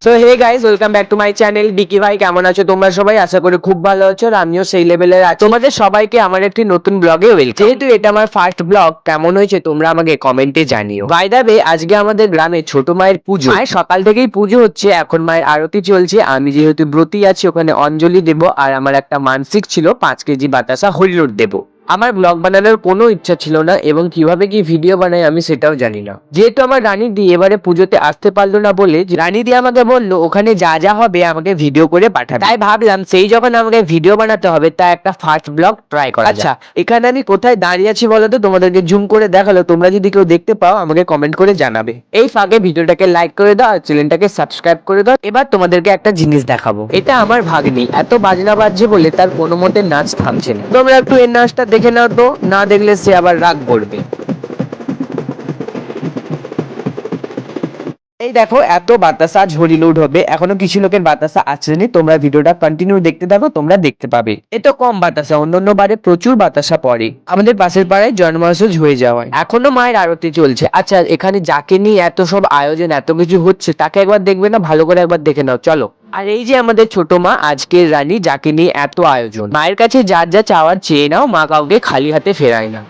So hey guys, welcome back to my channel. ডিকি ভাই কেমন আছো তোমরা সবাই? আশা করি খুব ভালো আছো আর আমিও সেই লেভেলের আছি। তোমাদের সবাইকে আমার একটি নতুন ব্লগে ওয়েলকাম। যেহেতু এটা আমার ফার্স্ট ব্লগ, কেমন হয়েছে তোমরা আমাকে কমেন্টে জানিও। বাই দ্য ওয়ে, আজকে আমাদের গ্রামে ছোট মায়ের পুজো। মায়ের সকাল থেকেই পুজো হচ্ছে, এখন মায়ের আরতি চলছে। আমি যেহেতু ব্রতী আছি, ওখানে অঞ্জলি দেব। আর আমার একটা মানসিক ছিল 5 কেজি বাতাসা হরিলুট দেবো। আমার ব্লগ বানানোর কোনো ইচ্ছা ছিল না এবং কিভাবে কি ভিডিও বানাই আমি সেটাও জানি না। যেহেতু আমার রানী দি এবারে পুজোতে আসতে পারলো না বলে রানী দি আমাকে বললো ওখানে যা যা হবে আমাকে ভিডিও করে পাঠাবে। তাই ভাবলাম সেই যখন আমাকে ভিডিও বানাতে হবে তা একটা ফার্স্ট ব্লগ ট্রাই করা। আচ্ছা, এখানে আমি কোথায় দাঁড়িয়ে আছি বলো তো? তোমাদেরকে জুম করে দেখালো, তোমরা যদি কেউ দেখতে পাও আমাকে কমেন্ট করে জানাবে। এই ফাঁকে ভিডিওটাকে লাইক করে দাও আর চ্যানেলটাকে সাবস্ক্রাইব করে দাও। এবার তোমাদেরকে একটা জিনিস দেখাবো। এটা আমার ভাগ্নি, এত বাজনা বাজছে বলে তার কোনো মতে নাচ থামছে না। তোমরা একটু এর নাচটা দেখে নাও তো, না দেখলে সে আবার রাগ করবে। এই দেখো, এত বাতাসা ঝড়ি লোড হবে, এখনো কিছু লোকের বাতাসা আসেনি। তোমরা ভিডিওটা কন্টিনিউ দেখতে থাকো, তোমরা দেখতে পাবে। এ তো কম বাতাসা, অন্যান্য বারে প্রচুর বাতাসা পড়ে। আমাদের পাশের পাড়ায় জন্মাষ্টমী হয়ে যাওয়ায় এখনো মায়ের আরতি চলছে। আচ্ছা, এখানে যাকে নিয়ে এত সব আয়োজন, এত কিছু হচ্ছে, তাকে একবার দেখবে না? ভালো করে একবার দেখে নাও, চলো। আর এই যে আমাদের ছোট মা, আজকের রানী, যাকে নিয়ে এত আয়োজন। মায়ের কাছে যার যা চাওয়ার চেয়ে নাও, মা কাউকে খালি হাতে ফেরায় না।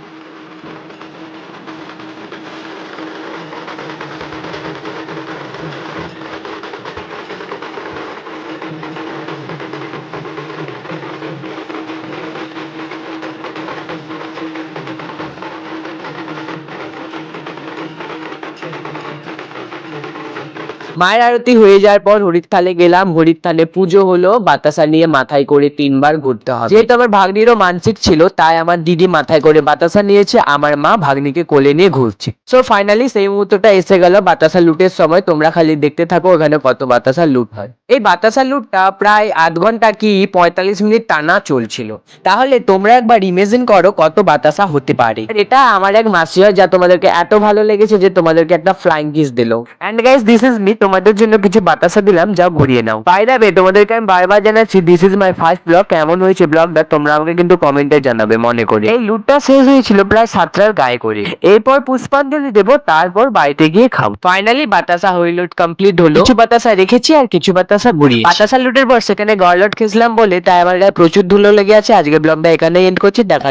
মায়ের আরতি হয়ে যাওয়ার পর হরির থালে গেলাম। হরির থালে পুজো হলো, বাতাসা নিয়ে মাথায় করে 3 বার ঘুরতে হবে। যেহেতু আমার ভাগ্নিরও মানসিক ছিল, তাই আমার দিদি মাথায় করে বাতাসা নিয়েছে, আমার মা ভাগ্নিকে কোলে নিয়ে ঘুরছে। সো ফাইনালি সেই মুহূর্তটা এসে গেল বাতাসা লুটের সময়। তোমরা খালি দেখতে থাকো ওখানে কত বাতাসা লুট হয়। এই বাতাসা লুটটা প্রায় আধ ঘন্টা কি 45 মিনিট টানা চলছিল। তাহলে তোমরা একবার ইমেজিন করো কত বাতাসা হতে পারে। এটা আমার এক মাসি হয়, যা তোমাদেরকে এত ভালো লেগেছে যে তোমাদেরকে একটা ফ্লাইং কিস দিল। And guys, this is me, তোমাদের জন্য কিছু বাতাসা দিলাম, যা ঘুরিয়ে নাও। বাই দ্য ওয়ে, তোমাদেরকে আমি বারবার জানাচ্ছি, this is my first blog. কেমন হয়েছে ব্লগটা তোমরা আমাকে কিন্তু কমেন্টে জানাবে মনে করে। এই লুটটা শেষ হয়েছিল প্রায় 7টার গায়ে করে। এরপর পুষ্পাঞ্জলি দেবো, তারপর বাড়িতে গিয়ে খাবো। ফাইনালি বাতাসা হরিলুট কমপ্লিট হলো। কিছু বাতাসা রেখেছি আর কিছু বাতাসা ঘুরিয়ে। বাতাসা লুটের পর সেখানে গড়লট খেয়েছিলাম বলে তাই আমার গায়ে প্রচুর ধুলো লেগে আছে। আজকে ব্লগটা এখানে এন্ড করছি, দেখা